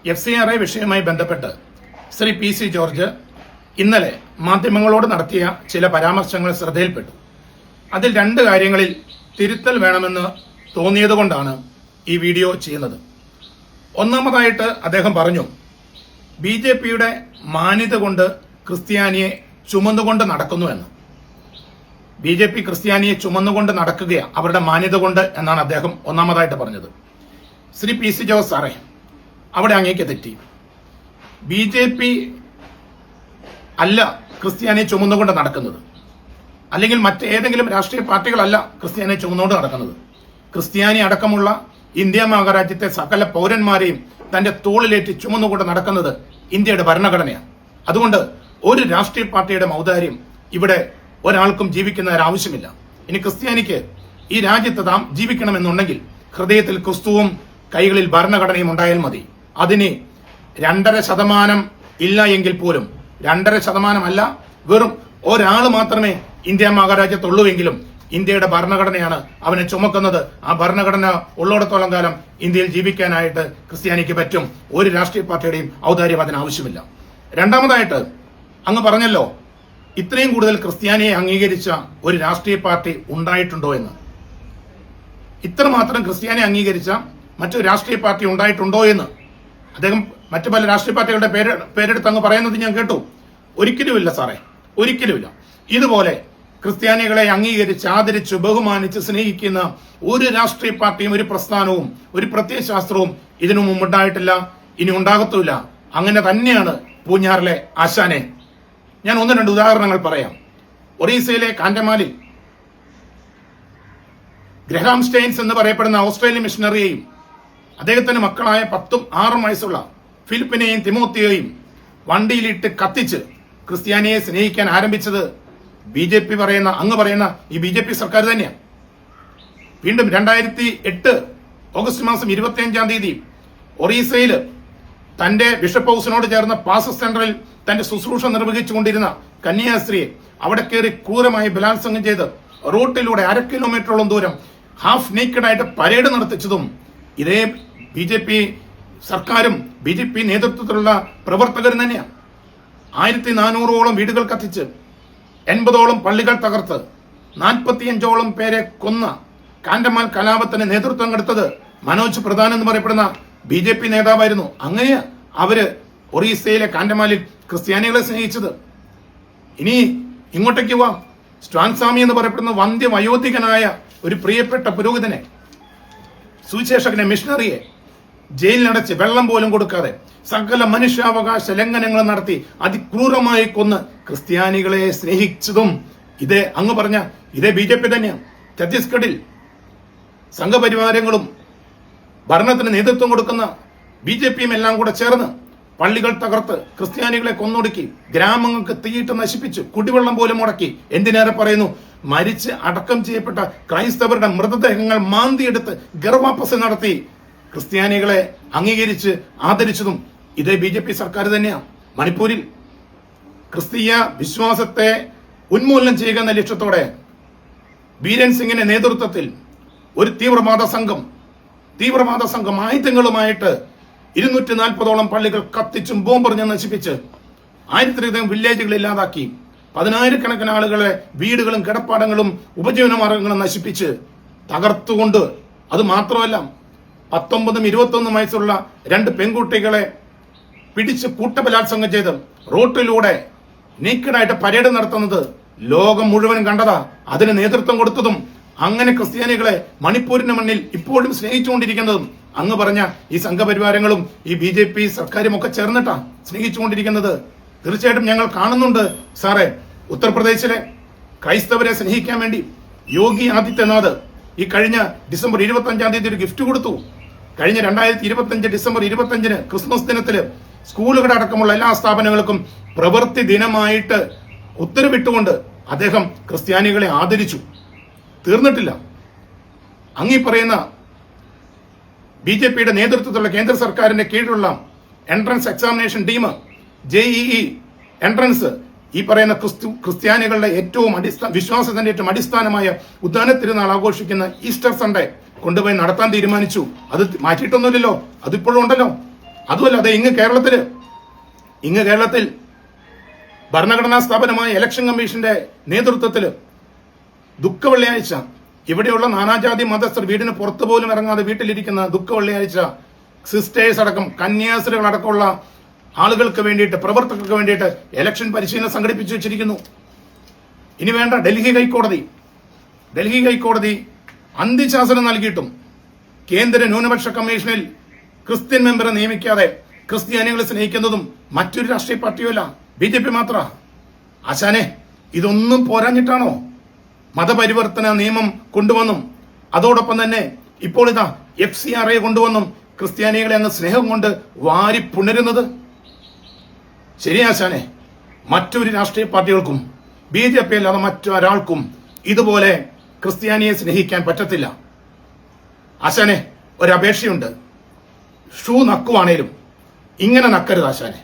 FCRA വിഷയവുമായി ബന്ധപ്പെട്ട് Shri PC George ഇന്നലെ മാധ്യമങ്ങളോട് നടത്തിയ ചില പരാമർശങ്ങൾ ശ്രദ്ധയിൽപ്പെട്ടു. അതിൽ രണ്ട് കാര്യങ്ങളിൽ തിരുത്തൽ വേണമെന്ന് തോന്നിയതുകൊണ്ടാണ് ഈ വീഡിയോ ചെയ്യുന്നത്. ഒന്നാമതായിട്ട് അദ്ദേഹം പറഞ്ഞു, BJPയുടെ മാന്യത കൊണ്ട് ക്രിസ്ത്യാനിയെ ചുമന്നുകൊണ്ട് നടക്കുന്നുവെന്ന്. BJP ക്രിസ്ത്യാനിയെ ചുമന്നുകൊണ്ട് നടക്കുകയാണ് അവരുടെ മാന്യത കൊണ്ട് എന്നാണ് അദ്ദേഹം ഒന്നാമതായിട്ട് പറഞ്ഞത്. ശ്രീ PC ജോർജ് സാറേ, അവിടെ അങ്ങേക്ക് തെറ്റി. BJP അല്ല ക്രിസ്ത്യാനിയെ ചുമന്നുകൊണ്ട് നടക്കുന്നത്, അല്ലെങ്കിൽ മറ്റേതെങ്കിലും രാഷ്ട്രീയ പാർട്ടികളല്ല ക്രിസ്ത്യാനിയെ ചുമന്നുകൊണ്ട് നടക്കുന്നത്. ക്രിസ്ത്യാനി അടക്കമുള്ള ഇന്ത്യ മഹാരാജ്യത്തെ സകല പൗരന്മാരെയും തന്റെ തോളിലേറ്റി ചുമന്നുകൊണ്ട് നടക്കുന്നത് ഇന്ത്യയുടെ ഭരണഘടനയാണ്. അതുകൊണ്ട് ഒരു രാഷ്ട്രീയ പാർട്ടിയുടെ ഔദാര്യം ഇവിടെ ഒരാൾക്കും ജീവിക്കുന്ന ആവശ്യമില്ല. ഇനി ക്രിസ്ത്യാനിക്ക് ഈ രാജ്യത്ത് താം ജീവിക്കണമെന്നുണ്ടെങ്കിൽ ഹൃദയത്തിൽ ക്രിസ്തുവും കൈകളിൽ ഭരണഘടനയും ഉണ്ടായാൽ മതി. അതിന് 2.5% ഇല്ല എങ്കിൽ പോലും 2.5% അല്ല, വെറും ഒരാൾ മാത്രമേ ഇന്ത്യ മഹാരാജ്യത്തുള്ളൂവെങ്കിലും ഇന്ത്യയുടെ ഭരണഘടനയാണ് അവനെ ചുമക്കുന്നത്. ആ ഭരണഘടന ഉള്ളിടത്തോളം കാലം ഇന്ത്യയിൽ ജീവിക്കാനായിട്ട് ക്രിസ്ത്യാനിക്ക് പറ്റും. ഒരു രാഷ്ട്രീയ പാർട്ടിയുടെയും ഔദാര്യം അതിനാവശ്യമില്ല. രണ്ടാമതായിട്ട് അങ്ങ് പറഞ്ഞല്ലോ, ഇത്രയും കൂടുതൽ ക്രിസ്ത്യാനിയെ അംഗീകരിച്ച ഒരു രാഷ്ട്രീയ പാർട്ടി ഉണ്ടായിട്ടുണ്ടോ എന്ന്. ഇത്രമാത്രം ക്രിസ്ത്യാനിയെ അംഗീകരിച്ച മറ്റൊരു രാഷ്ട്രീയ പാർട്ടി ഉണ്ടായിട്ടുണ്ടോ എന്ന് അദ്ദേഹം മറ്റു പല രാഷ്ട്രീയ പാർട്ടികളുടെ പേരെടുത്ത് അങ്ങ് പറയുന്നത് ഞാൻ കേട്ടു. ഒരിക്കലുമില്ല സാറേ, ഒരിക്കലുമില്ല. ഇതുപോലെ ക്രിസ്ത്യാനികളെ അംഗീകരിച്ച് ആദരിച്ച് ബഹുമാനിച്ച് സ്നേഹിക്കുന്ന ഒരു രാഷ്ട്രീയ പാർട്ടിയും ഒരു പ്രസ്ഥാനവും ഒരു പ്രത്യയശാസ്ത്രവും ഇതിനു മുമ്പുണ്ടായിട്ടില്ല, ഇനി ഉണ്ടാകത്തുമില്ല. അങ്ങനെ തന്നെയാണ് പൂഞ്ഞാറിലെ ആശാനെ. ഞാൻ 1-2 ഉദാഹരണങ്ങൾ പറയാം. ഒറീസയിലെ കാൻഡമാലിൽ ഗ്രഹാം സ്റ്റെയിൻസ് എന്ന് പറയപ്പെടുന്ന ഓസ്ട്രേലിയൻ മിഷണറിയെയും അദ്ദേഹത്തിന്റെ മക്കളായ 10ഉം 6ഉം വയസ്സുള്ള ഫിലിപ്പിനെയും തിമോത്തിയെയും വണ്ടിയിലിട്ട് കത്തിച്ച് ക്രിസ്ത്യാനിയെ സ്നേഹിക്കാൻ ആരംഭിച്ചത് BJP പറയുന്ന അങ്ങ് പറയുന്ന ഈ BJP സർക്കാർ തന്നെയാണ്. വീണ്ടും 2008 ഓഗസ്റ്റ് മാസം 25-ാം തീയതി ഒറീസയിൽ തന്റെ ബിഷപ്പ് ഹൗസിനോട് ചേർന്ന പാസ് സെന്ററിൽ തന്റെ ശുശ്രൂഷ നിർവഹിച്ചുകൊണ്ടിരുന്ന കന്യാസ്ത്രീയെ അവിടെ കയറി ക്രൂരമായി ബലാത്സംഗം ചെയ്ത് റോട്ടിലൂടെ 1/2 കിലോമീറ്ററോളം ദൂരം ഹാഫ് നേക്കഡായിട്ട് പരേഡ് നടത്തിച്ചതും ഇതേ BJP സർക്കാരും BJP നേതൃത്വത്തിലുള്ള പ്രവർത്തകരും തന്നെയാണ്. 1400ഓളം വീടുകൾ കത്തിച്ച് 80ഓളം പള്ളികൾ തകർത്ത് 45ഓളം പേരെ കൊന്ന കാൻഡമാൽ കലാപത്തിന് നേതൃത്വം കൊടുത്തത് മനോജ് പ്രധാൻ എന്ന് പറയപ്പെടുന്ന BJP നേതാവായിരുന്നു. അങ്ങനെ അവര് ഒറീസയിലെ കാൻഡമാലിൽ ക്രിസ്ത്യാനികളെ സ്നേഹിച്ചത്. ഇനി ഇങ്ങോട്ടേക്ക് പോവാം. സ്വാൻസാമി എന്ന് പറയപ്പെടുന്ന വന്ധ്യവയോധികനായ ഒരു പ്രിയപ്പെട്ട പുരോഹിതനെ, സുവിശേഷകനെ, മിഷണറിയെ ജയിലിനടച്ച് വെള്ളം പോലും കൊടുക്കാതെ സകല മനുഷ്യാവകാശ ലംഘനങ്ങൾ നടത്തി അതിക്രൂരമായി കൊന്ന് ക്രിസ്ത്യാനികളെ സ്നേഹിച്ചതും ഇതേ അങ്ങ് പറഞ്ഞ ഇതേ BJP തന്നെയാണ്. ഛത്തീസ്ഗഡിൽ സംഘപരിവാരങ്ങളും ഭരണത്തിന് നേതൃത്വം കൊടുക്കുന്ന BJPയും എല്ലാം കൂടെ ചേർന്ന് പള്ളികൾ തകർത്ത് ക്രിസ്ത്യാനികളെ കൊന്നൊടുക്കി, ഗ്രാമങ്ങൾക്ക് തീയിട്ട് നശിപ്പിച്ചു, കുടിവെള്ളം പോലും മുടക്കി. എന്തിനേറെ പറയുന്നു, മരിച്ച് അടക്കം ചെയ്യപ്പെട്ട ക്രൈസ്തവരുടെ മൃതദേഹങ്ങൾ മാന്തിയെടുത്ത് ഗർഭാപ്പസ നടത്തി ക്രിസ്ത്യാനികളെ അംഗീകരിച്ച് ആദരിച്ചതും ഇതേ BJP സർക്കാർ തന്നെയാണ്. മണിപ്പൂരിൽ ക്രിസ്തീയ വിശ്വാസത്തെ ഉന്മൂലനം ചെയ്യുക എന്ന ലക്ഷ്യത്തോടെ ബീരൻ സിംഗിന്റെ നേതൃത്വത്തിൽ ഒരു തീവ്രവാദ സംഘം ആയുധങ്ങളുമായിട്ട് 240ഓളം പള്ളികൾ കത്തിച്ചും ബോംബെറിഞ്ഞ് നശിപ്പിച്ച് 1000-ലധികം വില്ലേജുകൾ ഇല്ലാതാക്കി 10,000-കണക്കിന് ആളുകളെ വീടുകളും കിടപ്പാടങ്ങളും ഉപജീവന മാർഗങ്ങളും നശിപ്പിച്ച് തകർത്തുകൊണ്ട്, അത് മാത്രമല്ല 19ഉം 21ഉം വയസ്സുള്ള 2 പെൺകുട്ടികളെ പിടിച്ച് കൂട്ടബലാത്സംഗം ചെയ്ത് റോട്ടിലൂടെ നീക്കഡായിട്ട് പരേഡ് നടത്തുന്നത് ലോകം മുഴുവൻ കണ്ടതാ. അതിന് നേതൃത്വം കൊടുത്തതും അങ്ങനെ ക്രിസ്ത്യാനികളെ മണിപ്പൂരിന്റെ മണ്ണിൽ ഇപ്പോഴും സ്നേഹിച്ചുകൊണ്ടിരിക്കുന്നതും അങ്ങ് പറഞ്ഞ ഈ സംഘപരിവാരങ്ങളും ഈ BJP സർക്കാരും ഒക്കെ ചേർന്നിട്ടാ സ്നേഹിച്ചുകൊണ്ടിരിക്കുന്നത്. തീർച്ചയായിട്ടും ഞങ്ങൾ കാണുന്നുണ്ട് സാറേ. ഉത്തർപ്രദേശിലെ ക്രൈസ്തവരെ സ്നേഹിക്കാൻ വേണ്ടി യോഗി ആദിത്യനാഥ് ഈ കഴിഞ്ഞ ഡിസംബർ 25-ാം തീയതി ഒരു ഗിഫ്റ്റ് കൊടുത്തു. കഴിഞ്ഞ 2025 ഡിസംബർ 25-ന് ക്രിസ്മസ് ദിനത്തില് സ്കൂളുകളുടെ അടക്കമുള്ള എല്ലാ സ്ഥാപനങ്ങൾക്കും പ്രവൃത്തി ദിനമായിട്ട് ഉത്തരവിട്ടുകൊണ്ട് അദ്ദേഹം ക്രിസ്ത്യാനികളെ ആദരിച്ചു. തീർന്നിട്ടില്ല. അങ്ങീ പറയുന്ന BJPയുടെ നേതൃത്വത്തിലുള്ള കേന്ദ്ര സർക്കാരിന്റെ കീഴിലുള്ള entrance examination team, JEE entrance, ഈ പറയുന്ന ക്രിസ്ത്യാനികളുടെ ഏറ്റവും വിശ്വാസത്തിന്റെ ഏറ്റവും അടിസ്ഥാനമായ ഉദ്ധാന തിരുനാൾ ആഘോഷിക്കുന്ന ഈസ്റ്റർ സൺഡേ കൊണ്ടുപോയി നടത്താൻ തീരുമാനിച്ചു. അത് മാറ്റിയിട്ടൊന്നുമില്ലല്ലോ, അതിപ്പോഴും ഉണ്ടല്ലോ. അതുമല്ല അതെ ഇങ്ങ് കേരളത്തിൽ ഭരണഘടനാ സ്ഥാപനമായ ഇലക്ഷൻ കമ്മീഷന്റെ നേതൃത്വത്തിൽ ദുഃഖ വെള്ളിയാഴ്ച ഇവിടെയുള്ള നാനാജാതി മതസ്ഥർ വീടിന് പുറത്തു പോലും ഇറങ്ങാതെ വീട്ടിലിരിക്കുന്ന ദുഃഖ വെള്ളിയാഴ്ച സിസ്റ്റേഴ്സ് അടക്കം കന്യാസ്ത്രീകൾ അടക്കമുള്ള ആളുകൾക്ക് വേണ്ടിയിട്ട് പ്രവർത്തകർക്ക് വേണ്ടിയിട്ട് ഇലക്ഷൻ പരിശീലനം സംഘടിപ്പിച്ചു വെച്ചിരിക്കുന്നു. ഇനി വേണ്ട, ഡൽഹി ഹൈക്കോടതി അന്ത്യശാസനം നൽകിയിട്ടും കേന്ദ്ര ന്യൂനപക്ഷ കമ്മീഷനിൽ ക്രിസ്ത്യൻ മെമ്പറെ നിയമിക്കാതെ ക്രിസ്ത്യാനികളെ സ്നേഹിക്കുന്നതും മറ്റൊരു രാഷ്ട്രീയ പാർട്ടിയുമല്ല, BJP മാത്ര. ആശാനെ, ഇതൊന്നും പോരാഞ്ഞിട്ടാണോ മതപരിവർത്തന നിയമം കൊണ്ടുവന്നും അതോടൊപ്പം തന്നെ ഇപ്പോൾ ഇതാ FCRA കൊണ്ടുവന്നും ക്രിസ്ത്യാനികളെ അങ്ങ് സ്നേഹം കൊണ്ട് വാരി പുണരുന്നത്? ശരി ആശാനെ, മറ്റൊരു രാഷ്ട്രീയ പാർട്ടികൾക്കും BJP അല്ലാതെ മറ്റൊരാൾക്കും ഇതുപോലെ ക്രിസ്ത്യാനിയെ സ്നേഹിക്കാൻ പറ്റത്തില്ല. ആശാനെ, ഒരപേക്ഷയുണ്ട്. ഷൂ നക്കുവാണേലും ഇങ്ങനെ നക്കരുത് ആശാനെ.